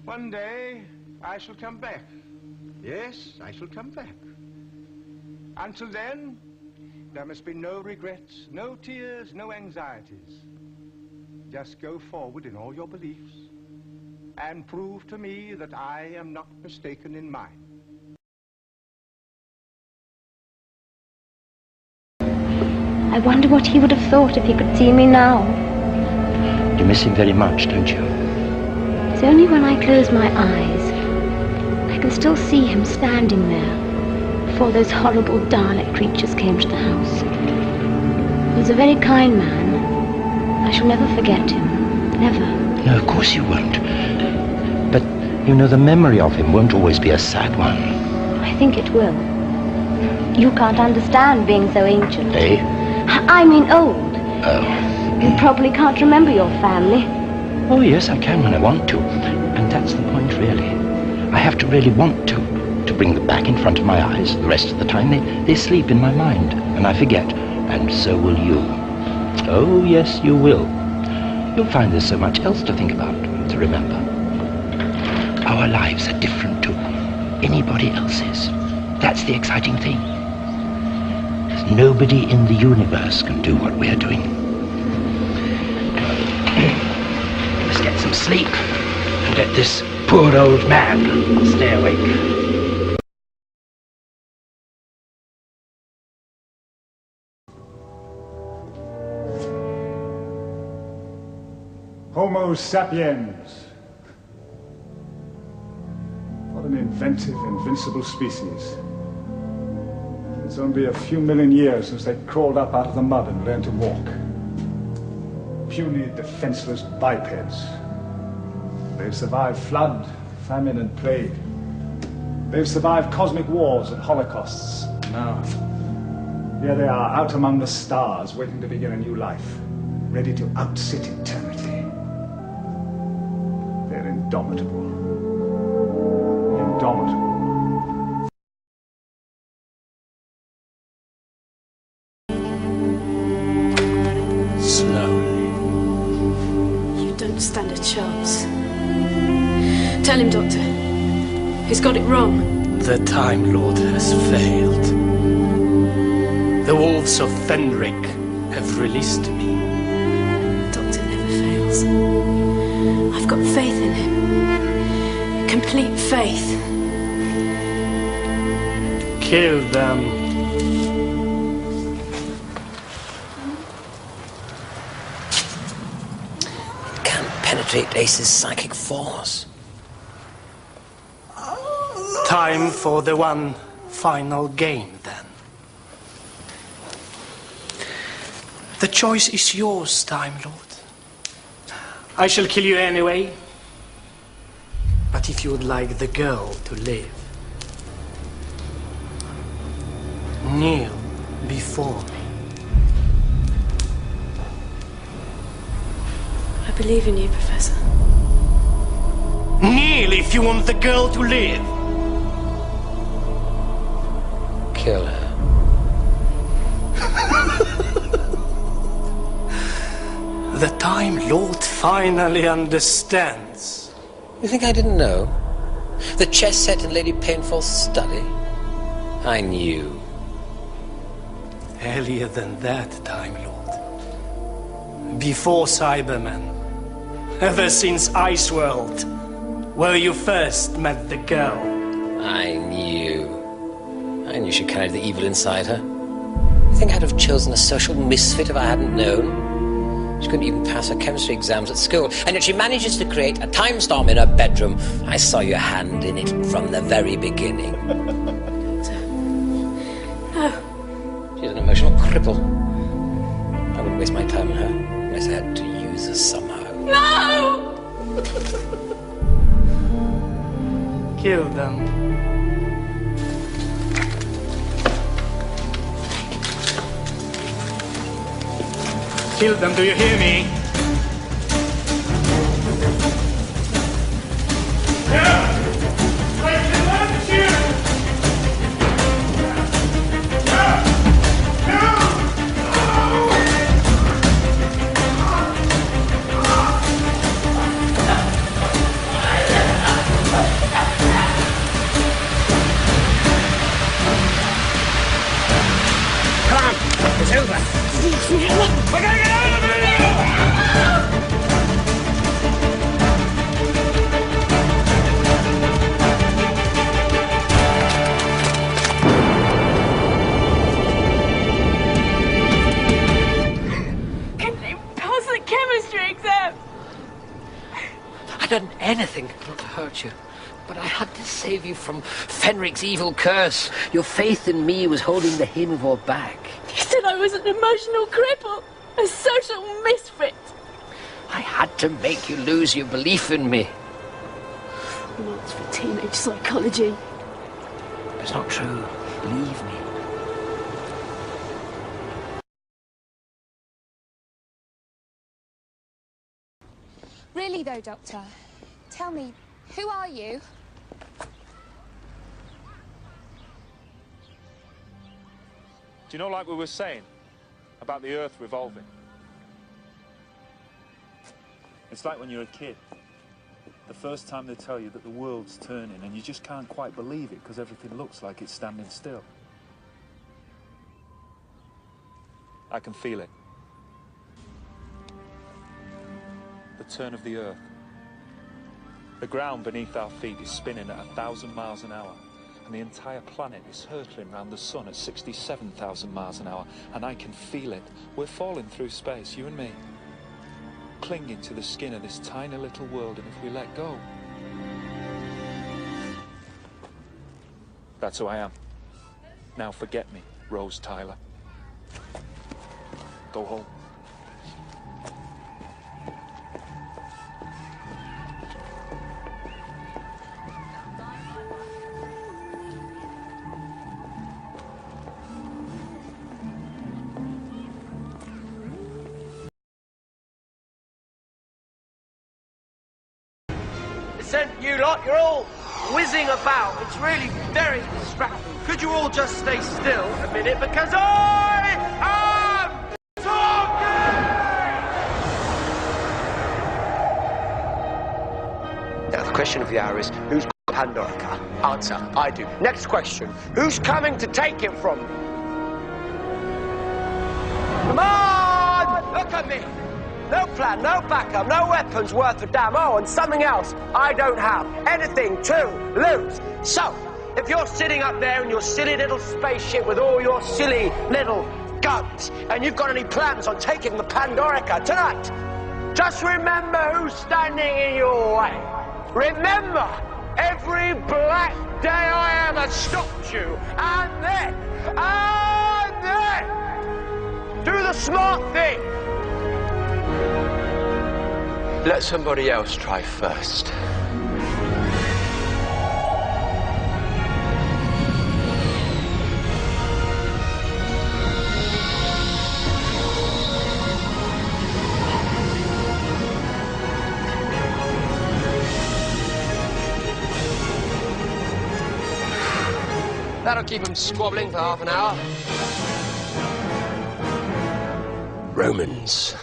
One day, I shall come back. Yes, I shall come back. Until then, there must be no regrets, no tears, no anxieties. Just go forward in all your beliefs and prove to me that I am not mistaken in mine. I wonder what he would have thought if he could see me now. You miss him very much, don't you? It's only when I close my eyes. I can still see him standing there before those horrible Dalek creatures came to the house. He was a very kind man. I shall never forget him. Never. No, of course you won't. But, you know, the memory of him won't always be a sad one. I think it will. You can't understand being so ancient. Eh? I mean old. Oh. You probably can't remember your family. Oh, yes, I can when I want to. And that's the point, really. I have to really want to bring them back in front of my eyes. The rest of the time, they sleep in my mind, and I forget. And so will you. Oh, yes, you will. You'll find there's so much else to think about, to remember. Our lives are different to anybody else's. That's the exciting thing. Nobody in the universe can do what we're doing. Let's get some sleep and let this poor old man stay awake. Homo sapiens. What an inventive, invincible species. It's only a few million years since they crawled up out of the mud and learned to walk. Puny, defenseless bipeds. They've survived flood, famine, and plague. They've survived cosmic wars and holocausts. Now, here they are, out among the stars, waiting to begin a new life, ready to outsit eternity. They're indomitable. Indomitable. Slowly. You don't stand a chance. Tell him, Doctor. He's got it wrong. The Time Lord has failed. The wolves of Fenric have released me. Doctor never fails. I've got faith in him. Complete faith. Kill them. Can't penetrate Ace's psychic force. Time for the one final game, then. The choice is yours, Time Lord. I shall kill you anyway. But if you would like the girl to live, kneel before me. I believe in you, Professor. Kneel if you want the girl to live. Kill her. The Time Lord finally understands. You think I didn't know? The chess set in Lady Painful's study? I knew. Earlier than that, Time Lord. Before Cybermen. Ever since Iceworld, where you first met the girl. I knew she carried the evil inside her. You think I'd have chosen a social misfit if I hadn't known? She couldn't even pass her chemistry exams at school, and yet she manages to create a time storm in her bedroom. I saw your hand in it from the very beginning. No. She's an emotional cripple. I wouldn't waste my time on her unless I had to use her somehow. No! Kill them. Kill them, do you hear me? We're gonna get out of here! Can they pass the chemistry exam? I'd done anything not to hurt you, but I had to save you from Fenric's evil curse. Your faith in me was holding the Haemivore back. You said I was an emotional cripple, a social misfit. I had to make you lose your belief in me. Not for teenage psychology. It's not true. Believe me. Really though, Doctor, tell me, who are you? Do you know, like we were saying, about the Earth revolving? It's like when you're a kid. The first time they tell you that the world's turning and you just can't quite believe it because everything looks like it's standing still. I can feel it. The turn of the Earth. The ground beneath our feet is spinning at 1,000 miles an hour. And the entire planet is hurtling around the sun at 67,000 miles an hour. And I can feel it. We're falling through space, you and me. Clinging to the skin of this tiny little world, and if we let go... That's who I am. Now forget me, Rose Tyler. Go home. Listen, you lot, you're all whizzing about. It's really very distracting. Could you all just stay still a minute, because I am talking! Now, the question of the hour is, who's got Pandorica? Answer, I do. Next question, who's coming to take it from me? Come on! Look at me! No plan, no backup, no weapons worth a damn. Oh, and something else. I don't have anything to lose. So, if you're sitting up there in your silly little spaceship with all your silly little guns, and you've got any plans on taking the Pandorica tonight, just remember who's standing in your way. Remember every black day I ever stopped you. And then, do the smart thing. Let somebody else try first. That'll keep them squabbling for half an hour. Romans.